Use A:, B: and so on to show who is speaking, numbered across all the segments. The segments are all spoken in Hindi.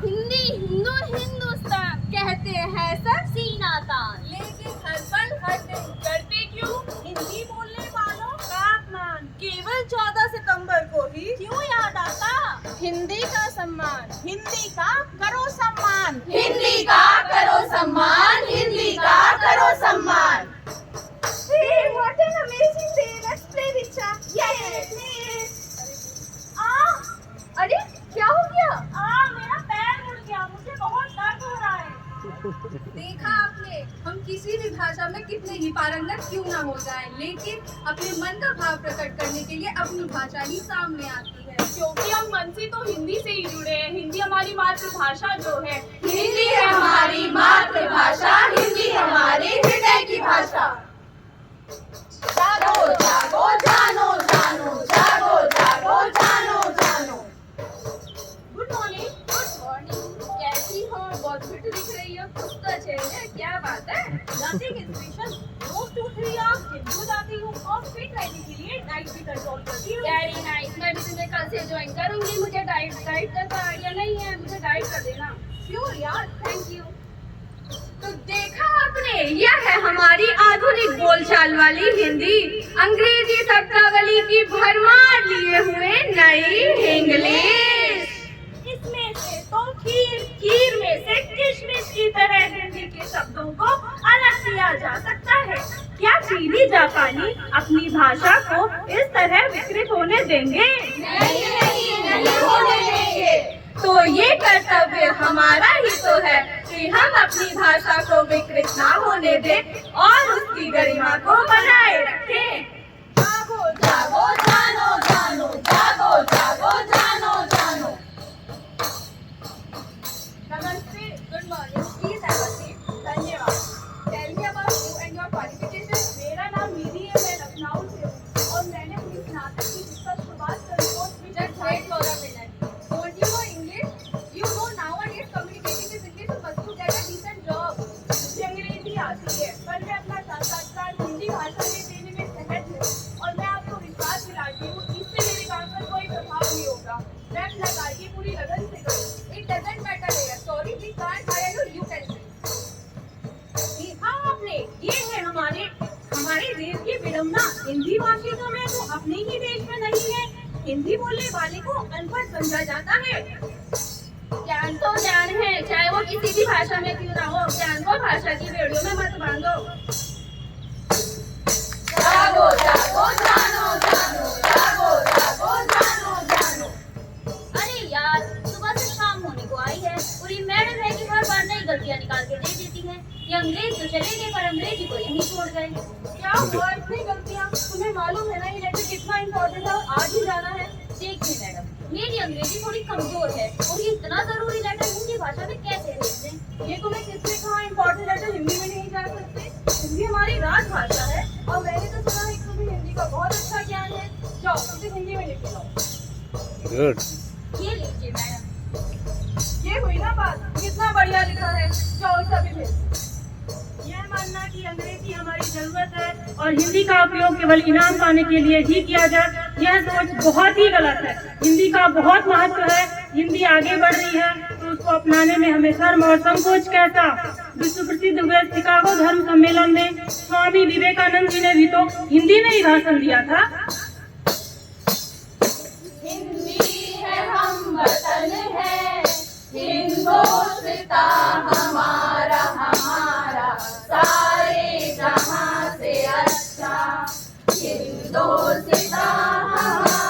A: हिंदी हिंदू हिंदुस्तान कहते हैं सब सीना तान,
B: लेकिन हर पल हर दिन करते क्यों हिंदी बोलने वालों का अपमान। केवल 14 सितंबर को ही क्यों याद आता
A: हिंदी का सम्मान,
B: हिंदी का करो सम्मान,
A: हिंदी का करो सम्मान, हिंदी का करो सम्मान।
B: Hey, what an amazing day! Let's play richa. Yes, please.
A: अरे क्या हो गया?
B: मेरा पैर मुड़ गया, मुझे बहुत दर्द हो रहा है।
C: देखा आपने, हम किसी भी भाषा में कितने ही पारंगत क्यों ना हो जाएं, लेकिन अपने मन का भाव प्रकट करने के लिए अपनी भाषा ही सामने आती है।
B: क्योंकि हम मन से तो हिंदी से ही जुड़े हैं। हिंदी हमारी मातृभाषा जो है,
A: हिंदी है हमारी मातृभाषा, हिंदी हमारी हृदय की भाषा। जागो जागो जानो जानो, जागो जागो जानो जानो।
B: Good morning.
A: गुड मॉर्निंग, कैसी हो? बहुत फिट दिख रही हो, कुछ तो चाहिए, क्या बात है?
B: नथिंग स्पेशल, रोज 2-3 आवर्स जिम को जाती हूँ और फिट रहने के लिए डाइट भी कंट्रोल करती हूँ।
A: वेरी नाइस, मैं भी तुम्हें कल से ज्वाइन करूंगी। मुझे डाइट का आइडिया नहीं है, मुझे डाइट कर देना।
B: श्योर यार,
A: थैंक यू। तो देखा आपने, यह है हमारी आधुनिक बोलचाल वाली हिंदी, अंग्रेजी शब्दावली की भरमार लिए हुए नई इंग्लिश।
B: इसमें से तो खीर में से किशमिश की तरह हिंदी के शब्दों को अलग किया जा सकता है। क्या चीनी जापानी अपनी भाषा को इस तरह विकृत होने देंगे?
A: नहीं होने देंगे। तो ये कर्तव्य हमारा ही तो है कि हम अपनी भाषा को विकृत ना होने दें और उसकी गरिमा को बनाए रखें।
B: जागो
A: जागो जानो जानो, जागो जागो जानो जानो।
C: नमस्ते, good morning, please have a seat. धन्यवाद। Tell me about you and your qualifications.
B: मेरा नाम निधि है, मैं लखनऊ से हूँ और मैंने अपनी स्नातक की शिक्षा शुरुआत करी और
C: Just wait for a minute. Don't you know English? You know nowadays communicating is English, so must you get a decent job.
B: मुझे अंग्रेजी आती है, पर मैं अपना साक्षात्कार हिंदी भाषा में देने में सहज हूँ और मैं आपको विश्वास दिलाती हूँ इससे मेरे काम पर कोई प्रभाव नहीं होगा। मैं अपना कार्य पूरी लगन से करूँगी।
C: It doesn't matter here. Sorry, we can't hire you. You can say.
B: देखा आपने, ये है हमारे देश की विडंबना। हिंदी भाषी तो मैं तो अपने ही देश में नहीं है। हिंदी बोलने वाले को अनपढ़ समझा जाता है।
A: ज्ञान तो ज्ञान है, चाहे वो किसी भी भाषा में क्यों ना हो। ज्ञान को भाषा की बेड़ियों में मत बांधो। जागो जागो जानो जानो, जागो जागो जानो जानो। अरे यार, सुबह से शाम होने को आई है, पूरी मैडम है कि हर बार नई गलतियां निकाल के दे देती है। ये अंग्रेज तो चले गए पर अंग्रेजी को यहीं छोड़ गए।
B: क्या हुआ इतनी गलतियाँ? तुम्हें मालूम है ना ये लेटर कितना इम्पोर्टेंट है और आज ही जाना है।
A: देखिए मैडम, मेरी अंग्रेजी थोड़ी कमजोर है और ये इतना जरूरी लेटर हिंदी भाषा में कैसे भेज दें?
B: ये तुम्हें किसने कहा इम्पोर्टेंट लेटर हिंदी में नहीं जा सकते? हिंदी हमारी राजभाषा है और मैंने तो सुना है कि तुम्हें हिंदी का बहुत अच्छा ज्ञान है। जाओ इसे हिंदी में लिख के लाओ।
D: गुड।
A: ये लीजिए मैडम।
B: ये हुई ना बात, कितना बढ़िया लिखा है। जाओ इसे अभी भेज। यह मानना कि अंग्रेजी हमारी जरूरत है और हिंदी का उपयोग केवल इनाम पाने के लिए ही किया जाए, यह सोच बहुत ही गलत है। हिंदी का बहुत महत्व है। हिंदी आगे बढ़ रही है तो उसको अपनाने में हमें शर्म और संकोच कैसा? विश्व प्रसिद्ध हुए शिकागो धर्म सम्मेलन में स्वामी विवेकानंद जी ने भी तो हिंदी में ही भाषण दिया था।
A: हिंदी है हम वतन है, हिंदुस्तां हमारा हमारा, सारे जहां से अच्छा हिंदुस्तां हमारा।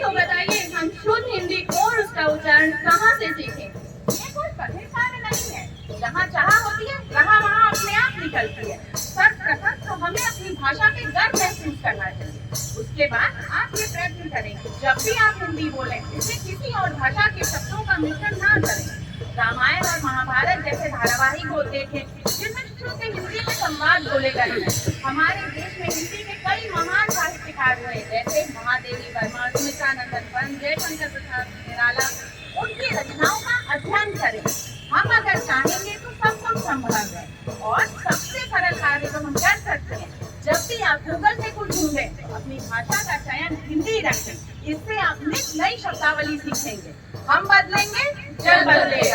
B: तो बताइए हम शुद्ध हिंदी और उसका उच्चारण कहाँ से सीखें?
D: ये कोई कठिन कार्य नहीं है। जहाँ चाह होती है वहाँ अपने आप निकलती है। सर्वप्रथम तो हमें अपनी भाषा पे गर्व महसूस करना चाहिए। उसके बाद आप ये प्रयत्न करें जब भी आप हिंदी बोलें इसमें किसी और भाषा के शब्दों का मिश्रण ना करें। रामायण और महाभारत जैसे धारावाहिक होते थे जिनमें शुद्ध हिंदी में संवाद बोले गए हैं। हमारे देश में हिंदी के कई महान साहित्यकार हुए जैसे महादेवी वर्मा, सुमित्रानंदन पंत, जयशंकर प्रसाद निराला। उनकी रचनाओं का अध्ययन करें। हम अगर चाहेंगे तो सब कुछ संभव है और सबसे सरल कार्य तो हम कर सकते हैं। जब भी आप गूगल से कुछ ढूंढें तो अपनी भाषा का चयन हिंदी रखें। इससे आप नित नई शब्दावली सीखेंगे। हम बदलेंगे, जग बदले।